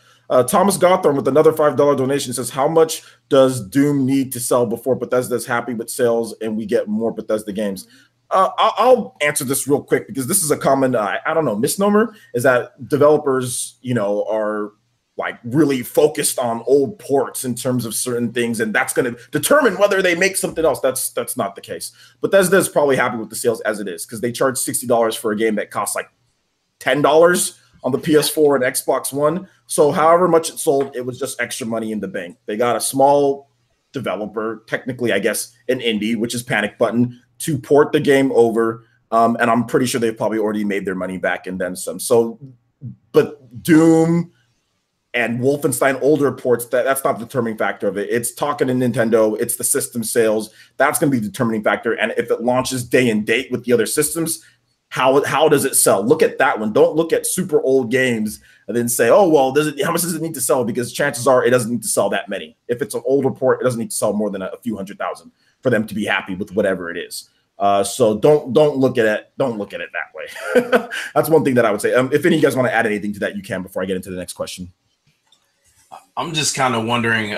Thomas Gothorn with another $5 donation says, how much does Doom need to sell before Bethesda's happy with sales and we get more Bethesda games? I'll answer this real quick because this is a common, I don't know, misnomer is that developers, are like really focused on old ports in terms of certain things, and that's going to determine whether they make something else. That's not the case. Bethesda is probably happy with the sales as it is because they charge $60 for a game that costs like $10 on the PS4 and Xbox One. So however much it sold, it was just extra money in the bank. They got a small developer, technically, I guess, an indie, which is Panic Button, to port the game over. And I'm pretty sure they've probably already made their money back and then some. So, but Doom and Wolfenstein older ports, that's not the determining factor of it. It's talking to Nintendo. It's the system sales. That's going to be the determining factor. And if it launches day and date with the other systems, how does it sell? Look at that one. Don't look at super old games and then say, oh, well, how much does it need to sell? Because chances are it doesn't need to sell that many. If it's an older port, it doesn't need to sell more than a few 100,000 for them to be happy with whatever it is. So don't look at it. Don't look at it that way. That's one thing that I would say. If any of you guys want to add anything to that, you can before I get into the next question. I'm just kind of wondering.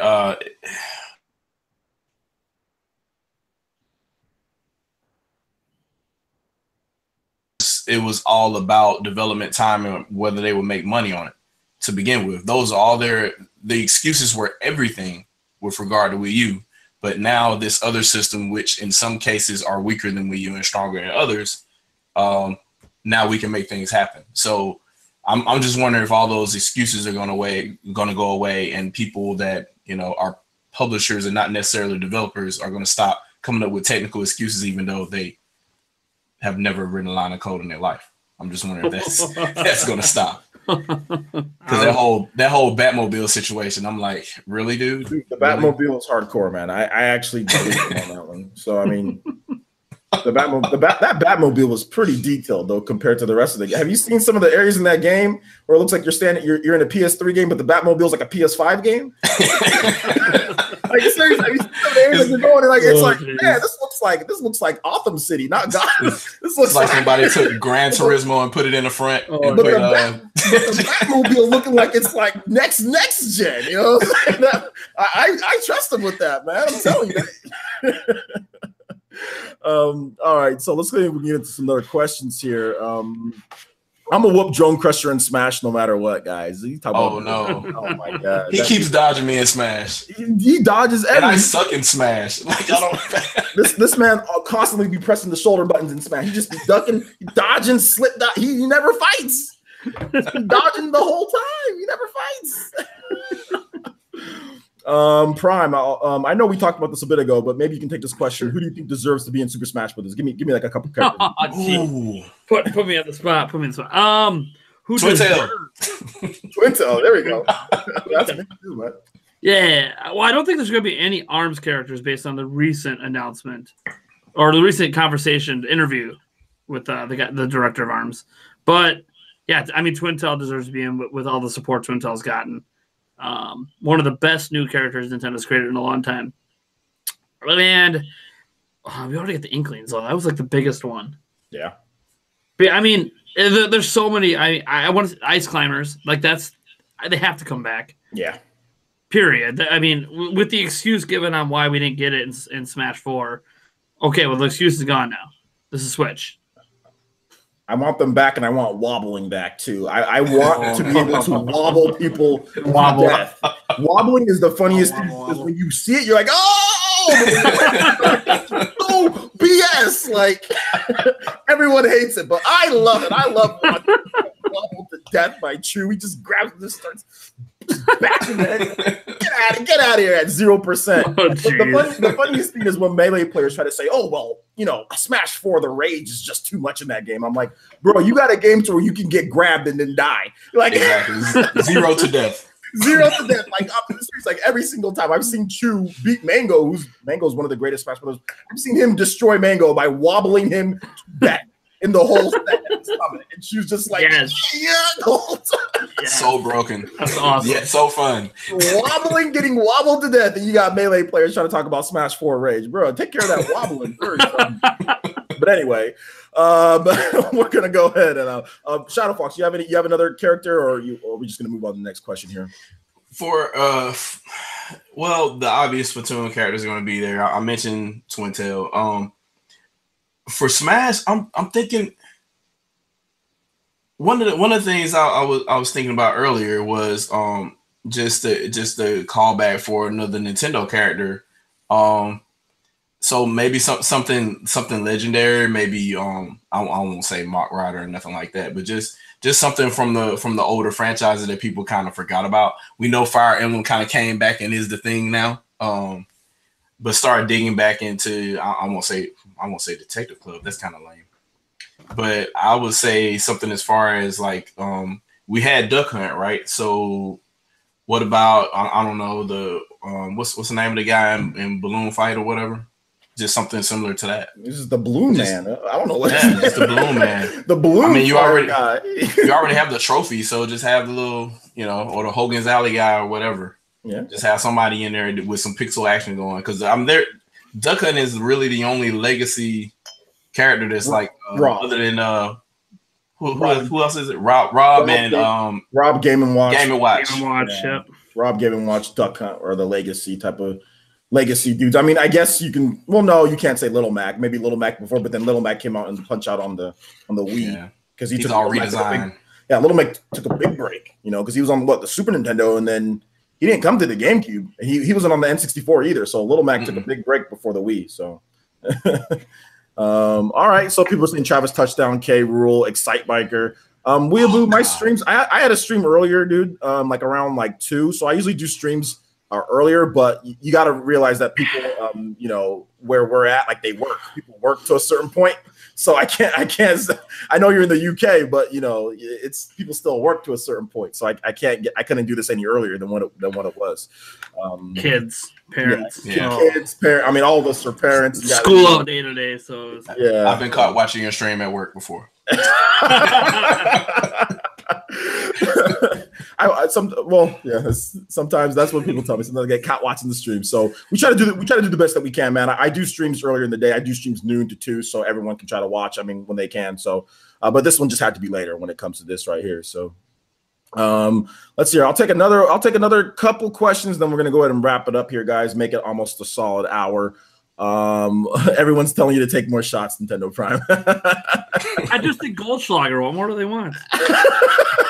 It was all about development time and whether they would make money on it to begin with. Those are all the excuses were everything with regard to Wii U. But now this other system, which in some cases are weaker than Wii U and stronger than others, now we can make things happen. So I'm just wondering if all those excuses are going to go away, and people that are publishers and not necessarily developers are going to stop coming up with technical excuses, even though they have never written a line of code in their life. I'm just wondering if that's going to stop. Because that whole Batmobile situation, I'm like, really, dude? The Batmobile is hardcore, man. I actually believe on that one. So I mean, that Batmobile was pretty detailed though compared to the rest of the game. Have you seen some of the areas in that game where it looks like you're in a PS3 game, but the Batmobile's like a PS5 game? Like seriously, have you seen some of the areas that you're going and like it's like, man, this looks like Gotham City, not Gotham. This looks like somebody took Gran Turismo and put it in the front. But the Batmobile looking like it's like next gen, you know? I trust him with that, man. I'm telling you. All right, so let's go ahead and get into some other questions here. I'm a whoop Drone Crusher in Smash no matter what, guys. Oh my god, he keeps dodging me in Smash. He dodges everything. And I suck in Smash. Like I don't. This man constantly be pressing the shoulder buttons in Smash. He just be ducking, dodging, slip. He never fights. He's dodging the whole time. He never fights. Prime. I know we talked about this a bit ago, but maybe you can take this question. Who do you think deserves to be in Super Smash Bros? Give me like a couple characters. Put me on the spot. Put me on the spot. Who Twintail? Twintail. There we go. That's me too, man. Yeah. Well, I don't think there's going to be any ARMS characters based on the recent announcement or the recent interview with the director of ARMS. But Yeah, I mean, Twintel deserves to be in with all the support Twintel's gotten. One of the best new characters Nintendo's created in a long time. And we already got the Inklings, though. That was like the biggest one. Yeah. But I mean, there's so many. I want to Ice Climbers. Like they have to come back. Yeah. Period. I mean, with the excuse given on why we didn't get it in Smash 4. Okay, well the excuse is gone now. This is Switch. I want them back, and I want wobbling back too. I want to be able to wobble people to death. Wobbling is the funniest thing because when you see it, you're like, oh, BS! Like everyone hates it, but I love it. I love watching people wobbled to death by True. He just grabs and just starts bashing the head. Get out of here at 0%. The funniest thing is when Melee players try to say, oh, well, you know, Smash 4, the rage is just too much in that game. I'm like, bro, you got a game to where you can get grabbed and then die. You're like, exactly. 0 to death. 0 to death, like up in the streets, like every single time. I've seen Chu beat Mango, Mango's one of the greatest Smash players. I've seen him destroy Mango by wobbling him back in the whole set. And she was just like, yeah, the whole time. Yes. So broken. That's awesome. Yeah, so fun. Wobbling, getting wobbled to death, and you got Melee players trying to talk about Smash 4 rage. Bro, take care of that wobbling first. But anyway, we're gonna go ahead and Shadow Fox, you have another character, or are we just gonna move on to the next question here? For well, the obvious Splatoon characters are gonna be there. I mentioned Twintail. For Smash, I'm thinking one of the things I was thinking about earlier was just the callback for another Nintendo character. So maybe something legendary. Maybe I won't say Mock Rider or nothing like that, but just something from the older franchises that people kind of forgot about. We know Fire Emblem kind of came back and is the thing now. But start digging back into I won't say Detective Club. That's kind of lame. But I would say something as far as like we had Duck Hunt, right? So what about I don't know the what's the name of the guy in Balloon Fight or whatever? Just something similar to that. This is the Balloon Man. I don't know what. Yeah, it's the Balloon Man. The Balloon. I mean, you already guy. You already have the trophy, so just have the little, or the Hogan's Alley guy or whatever. Yeah. Just have somebody in there with some pixel action going, because I'm there. Duck Hunt is really the only legacy character that's like other than who else is it? Rob and Rob Game & Watch. Game & Watch. Yep. Rob Game & Watch, Duck Hunt, or the legacy type of legacy dudes. I mean, I guess you can. Well, no, you can't say Little Mac. Maybe Little Mac before, but then Little Mac came out and Punch Out on the Wii because he's all redesigned. Yeah, Little Mac took a big break, because he was on the Super Nintendo, and then he didn't come to the GameCube. He wasn't on the N64 either. So Little Mac took a big break before the Wii. So, all right. So people are saying Travis Touchdown, K Rule, Excite Biker. Weeaboo, my streams. I had a stream earlier, dude. Like around 2. So I usually do streams earlier, but you got to realize that people, where we're at, like they work. People work to a certain point. So I can't. I know you're in the UK, but it's people still work to a certain point. So I couldn't do this any earlier than what it was. Kids, parents, kids, parents. I mean, all of us are parents. School all day to day. So yeah, I've been caught watching your stream at work before. Sometimes that's what people tell me. Sometimes I get caught watching the stream. So we try to do the best that we can, man. I do streams earlier in the day. I do streams noon to 2, so everyone can try to watch. I mean, when they can. So, but this one just had to be later when it comes to this right here. So, let's see. I'll take another couple questions. Then we're gonna go ahead and wrap it up here, guys. Make it almost a solid hour. Everyone's telling you to take more shots, Nintendo Prime. I just think Goldschlager. What more do they want?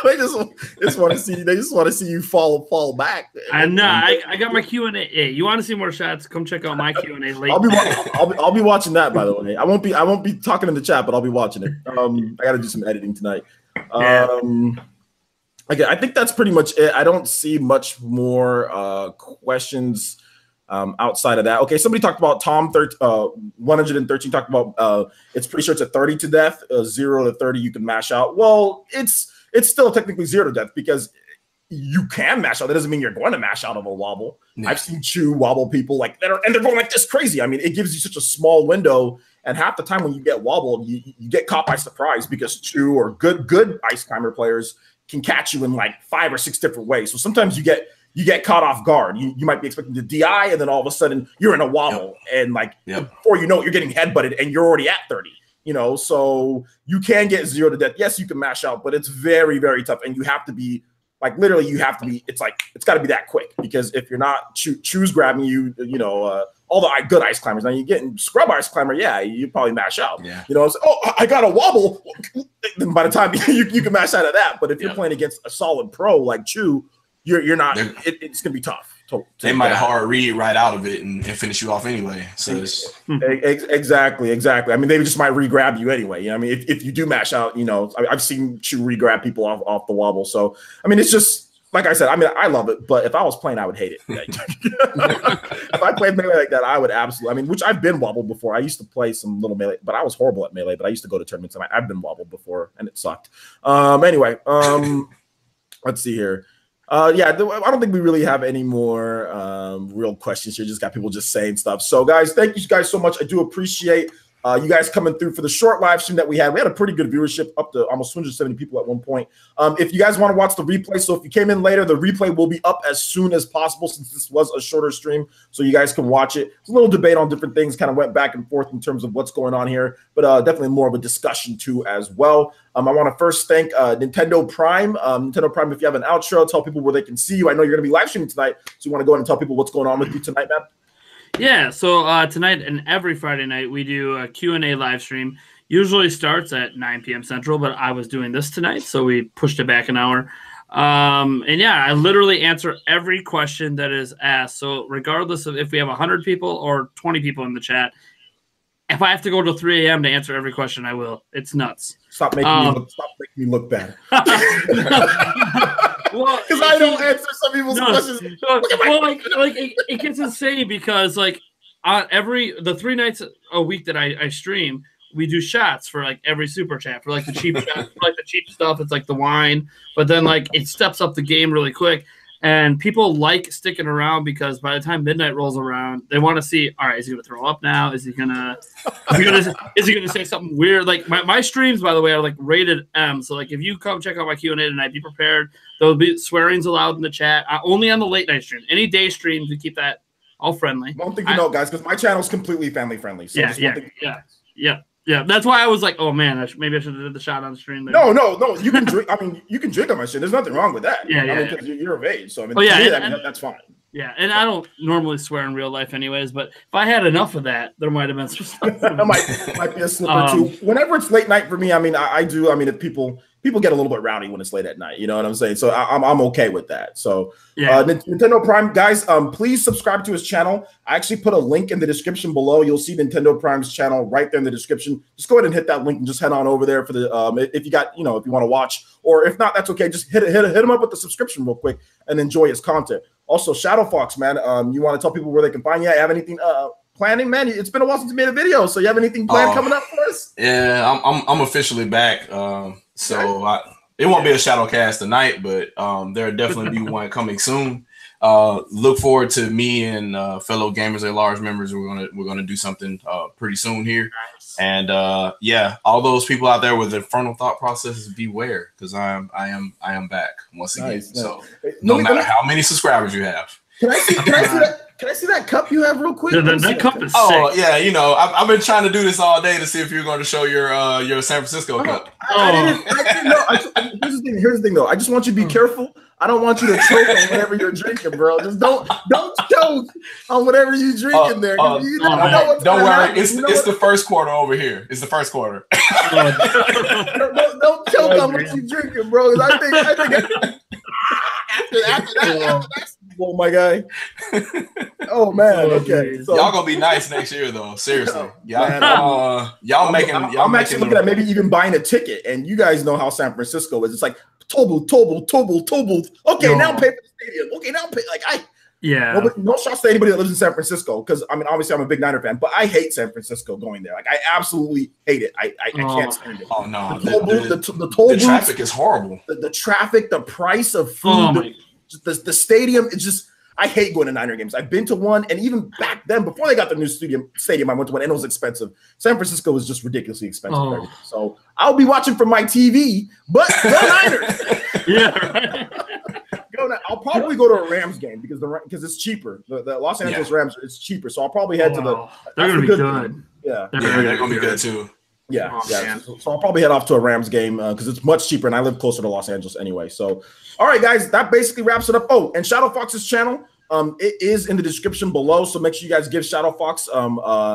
They just want to see. They just want to see you fall back. I know. I got my Q&A. Hey, you want to see more shots? Come check out my Q&A late. I'll be watching that. By the way, I won't be talking in the chat, but I'll be watching it. I got to do some editing tonight. Okay, I think that's pretty much it. I don't see much more questions. Outside of that, okay, somebody talked about Tom 113 talked about it's pretty sure it's a 30 to death, 0 to 30 you can mash out. Well, it's still technically 0 to death because you can mash out. That doesn't mean you're going to mash out of a wobble. Yeah. I've seen Chew wobble people like that, and they're going like this crazy. I mean, it gives you such a small window, And half the time when you get wobbled, you get caught by surprise because Chew or good ice climber players can catch you in like 5 or 6 different ways. So sometimes you get caught off guard. You might be expecting to DI, and then all of a sudden you're in a wobble, and like before you know it, you're getting headbutted, and you're already at 30. So you can get 0 to death. Yes, you can mash out, but it's very, very tough, and you have to be like literally. You have to be. It's like it's got to be that quick, because if you're not Chew's grabbing you, all the good ice climbers. Now you getting scrub ice climber, you probably mash out. Yeah. It's, I got a wobble. Then by the time you can mash out of that, but if you're playing against a solid pro like Chew, you're not. It's gonna be tough. They might hard read right out of it and finish you off anyway. So exactly. I mean, they just might re-grab you anyway. I mean, if you do mash out, I've seen Chew re-grab people off the wobble. So I mean, it's just. Like I said, I mean, I love it, but if I was playing, I would hate it. If I played Melee like that, I would absolutely. I mean, which I've been wobbled before. I used to play some little Melee, but I was horrible at Melee. But I used to go to tournaments, and I've been wobbled before, and it sucked. Anyway, let's see here. I don't think we really have any more real questions here. Just got people just saying stuff. So, guys, thank you guys so much. I do appreciate you guys coming through for the short live stream that we had. We had a pretty good viewership, up to almost 270 people at one point. If you guys want to watch the replay, so if you came in later, the replay will be up as soon as possible, since this was a shorter stream, so you guys can watch it. It's a little debate on different things, kind of went back and forth in terms of what's going on here, but definitely more of a discussion too as well. I want to first thank Nintendo Prime. Nintendo Prime, if you have an outro, tell people where they can see you. I know you're going to be live streaming tonight, so you want to go ahead and tell people what's going on with you tonight, man? Yeah, so tonight and every Friday night we do a Q&A live stream. Usually starts at 9 p.m. Central, but I was doing this tonight, so we pushed it back an hour. I literally answer every question that is asked. So regardless of if we have 100 people or 20 people in the chat, if I have to go to 3 a.m. to answer every question, I will. It's nuts. Stop making me look bad. Well, because I don't answer some people's questions. It gets insane because the 3 nights a week that I stream, we do shots for like every super chat for like the cheap shots, for, like the cheap stuff. It's like the wine, but then like it steps up the game really quick. And people like sticking around because by the time midnight rolls around, they want to see, all right, is he going to throw up now? Is he going to say something weird? Like my streams, by the way, are like rated M. So like if you come check out my Q&A tonight, be prepared. There'll be swearing's allowed in the chat. Only on the late night stream. Any day streams, we keep that all friendly. One thing guys, because my channel is completely family friendly. So yeah. That's why I was like, oh man, maybe I should have did the shot on the stream. No. You can drink. I mean, you can drink on my shit. There's nothing wrong with that. Because you're of age. So I mean, that's fine. Yeah, and I don't normally swear in real life, anyways. But if I had enough of that, there might have been some stuff. That might be a slip or two. Whenever it's late night for me, I mean, I do. I mean, if people get a little bit rowdy when it's late at night, you know what I'm saying? So I'm okay with that. So Nintendo Prime, guys, please subscribe to his channel. I actually put a link in the description below. You'll see Nintendo Prime's channel right there in the description. Just go ahead and hit that link and just head on over there for the if you got, if you want to watch, or if not, that's okay. Just hit him up with the subscription real quick and enjoy his content. Also, Shadow Fox, man, you want to tell people where they can find you? Have anything planning, man? It's been a while since you made a video, so you have anything planned coming up for us? Yeah, I'm officially back. So it won't be a shadow cast tonight, but there'll definitely be one coming soon. Look forward to me and fellow gamers at large members. We're gonna do something pretty soon here. Nice. And all those people out there with infernal thought processes, beware, because I am back once again. Nice. So no matter how many subscribers you have. Can I see that? Can I see that cup you have real quick? That cup is sick. Oh yeah, I've been trying to do this all day to see if you're going to show your San Francisco cup. I didn't know. Here's the thing though. I just want you to be careful. I don't want you to choke on whatever you're drinking, bro. Just don't choke on whatever you're drinking there. Don't worry, it's the first quarter over here. It's the first quarter. don't choke on what you're drinking, bro. I think after that. Oh my guy. Oh man. Okay. So, y'all gonna be nice next year though. Seriously. I'm actually looking at maybe even buying a ticket. And you guys know how San Francisco is. It's like Tobu. Okay, now pay for the stadium. Okay, now pay. No shots to anybody that lives in San Francisco, because I mean, obviously I'm a big Niner fan, but I hate San Francisco going there. Like I absolutely hate it. I can't stand it. Oh no, the toll booths, traffic is horrible. The traffic, the price of food, the stadium. It's just I hate going to Niner games. I've been to one, and even back then, before they got the new stadium, I went to one, and it was expensive. San Francisco was just ridiculously expensive. Oh. So I'll be watching from my TV, but go Niners. Yeah, right. I'll probably go to a Rams game because it's cheaper. The Los Angeles Rams, it's cheaper, so I'll probably head to the. They're gonna be good. Yeah, they're gonna be good too. Yeah, So I'll probably head off to a Rams game because it's much cheaper, and I live closer to Los Angeles anyway. So, all right, guys, that basically wraps it up. Oh, and Shadow Fox's channel, it is in the description below, so make sure you guys give Shadow Fox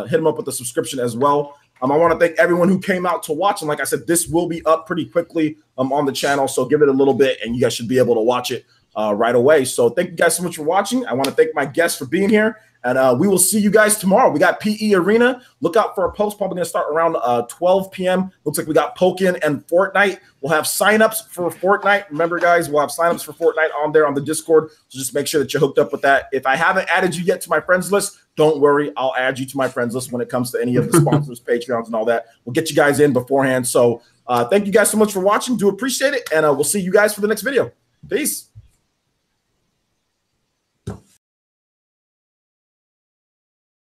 hit him up with a subscription as well. I want to thank everyone who came out to watch, and like I said, this will be up pretty quickly on the channel, so give it a little bit, and you guys should be able to watch it right away. So thank you guys so much for watching. I want to thank my guests for being here. And we will see you guys tomorrow. We got PE Arena. Look out for a post. Probably going to start around 12 p.m. Looks like we got Pokin and Fortnite. We'll have signups for Fortnite. Remember, guys, we'll have signups for Fortnite on there on the Discord. So just make sure that you're hooked up with that. If I haven't added you yet to my friends list, don't worry. I'll add you to my friends list when it comes to any of the sponsors, Patreons, and all that. We'll get you guys in beforehand. So thank you guys so much for watching. Do appreciate it. And we'll see you guys for the next video. Peace.